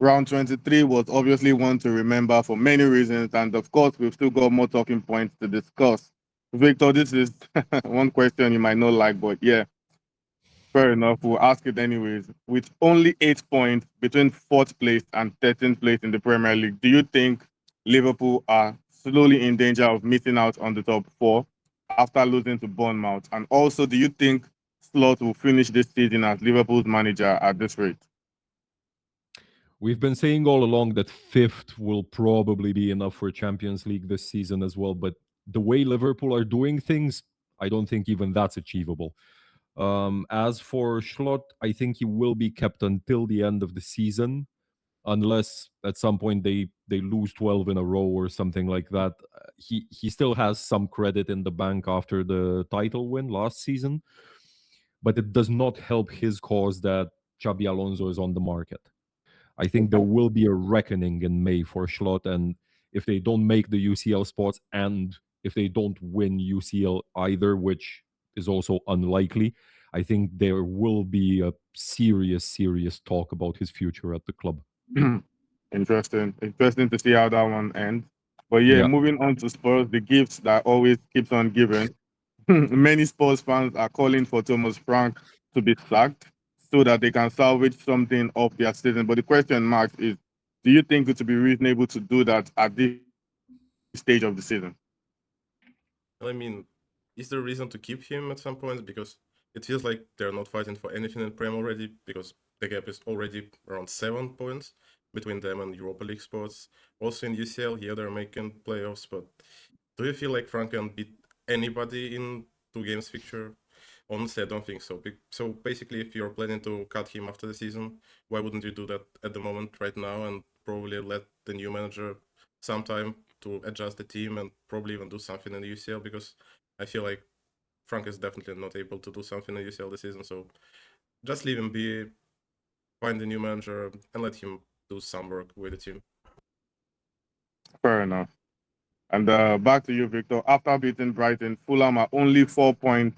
Round 23 was obviously one to remember for many reasons, and of course, we've still got more talking points to discuss. Victor, this is one question you might not like, but yeah, fair enough. We'll ask it anyways. With only 8 points between fourth place and 13th place in the Premier League, do you think Liverpool are slowly in danger of missing out on the top four after losing to Bournemouth? And also, do you think Slot will finish this season as Liverpool's manager at this rate? We've been saying all along that fifth will probably be enough for Champions League this season as well, but the way Liverpool are doing things, I don't think even that's achievable. As for Schlott, I think he will be kept until the end of the season, unless at some point they lose 12 in a row or something like that. He still has some credit in the bank after the title win last season, but it does not help his cause that Xabi Alonso is on the market. I think there will be a reckoning in May for Schlott, and if they don't make the UCL spots and if they don't win UCL either, which is also unlikely, I think there will be a serious talk about his future at the club. Interesting to see how that one ends. But yeah, Yeah. moving on to Spurs, the gifts that always keeps on giving. Many Spurs fans are calling for Thomas Frank to be sacked so that they can salvage something of their season. But the question mark is, do you think it would be reasonable to do that at this stage of the season? I mean, is there reason to keep him at some points? Because it feels like they're not fighting for anything in Prem already, because the gap is already around 7 points between them and Europa League spots. Also in UCL, yeah, they're making playoffs, but do you feel like Frank can beat anybody in 2 games fixture? Honestly, I don't think so. So basically, if you're planning to cut him after the season, why wouldn't you do that at the moment right now and probably let the new manager some time to adjust the team and probably even do something in the UCL? Because I feel like Frank is definitely not able to do something in UCL this season. So just leave him be, find a new manager, and let him do some work with the team. Fair enough. And back to you, Victor. After beating Brighton, Fulham are only 4 points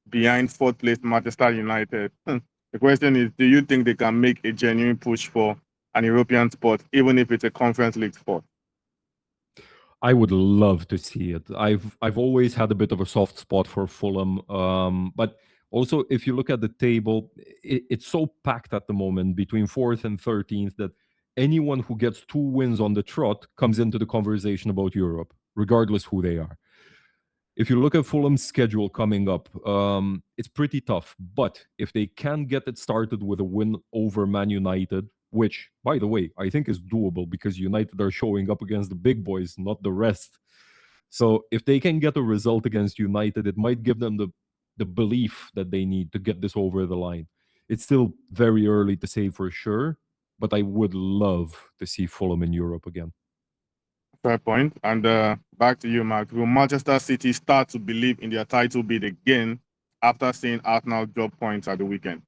behind fourth place Manchester United. The question is, do you think they can make a genuine push for an European spot, even if it's a Conference League spot? I would love to see it. I've always had a bit of a soft spot for Fulham, but also if you look at the table, it's so packed at the moment between fourth and 13th that anyone who gets 2 wins on the trot comes into the conversation about Europe, regardless who they are. If you look at Fulham's schedule coming up, it's pretty tough. But if they can get it started with a win over Man United, which, by the way, I think is doable because United are showing up against the big boys, not the rest. So if they can get a result against United, it might give them the belief that they need to get this over the line. It's still very early to say for sure, but I would love to see Fulham in Europe again. Fair point. And back to you, Mark. Will Manchester City start to believe in their title bid again after seeing Arsenal drop points at the weekend?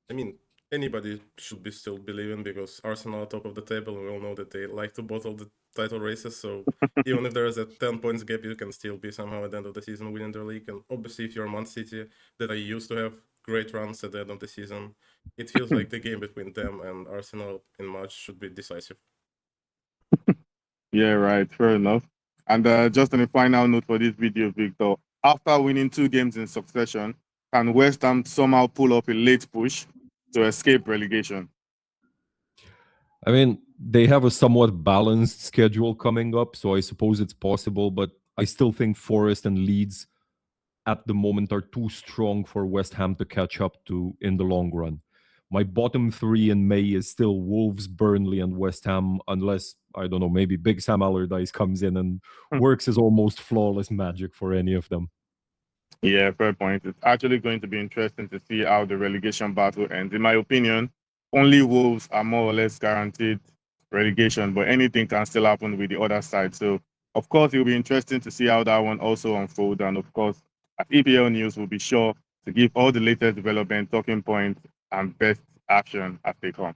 I mean, anybody should be still believing because Arsenal are top of the table, and we all know that they like to bottle the title races. So even if there is a 10 points gap, you can still be somehow at the end of the season winning the league. And obviously, if you're Man City, that I used to have great runs at the end of the season, it feels like the game between them and Arsenal in March should be decisive. Yeah, right. Fair enough. And just on a final note for this video, Victor, after winning 2 games in succession, can West Ham somehow pull up a late push to escape relegation? I mean, they have a somewhat balanced schedule coming up, so I suppose it's possible, but I still think Forest and Leeds at the moment are too strong for West Ham to catch up to in the long run. My bottom three in May is still Wolves, Burnley, and West Ham, unless, I don't know, maybe Big Sam Allardyce comes in and works his almost flawless magic for any of them. Yeah, fair point. It's actually going to be interesting to see how the relegation battle ends. In my opinion, only Wolves are more or less guaranteed relegation, but anything can still happen with the other side. So, of course, it will be interesting to see how that one also unfolds. And of course, at EPLNews, we'll be sure to give all the latest development, talking points, and best action as they come.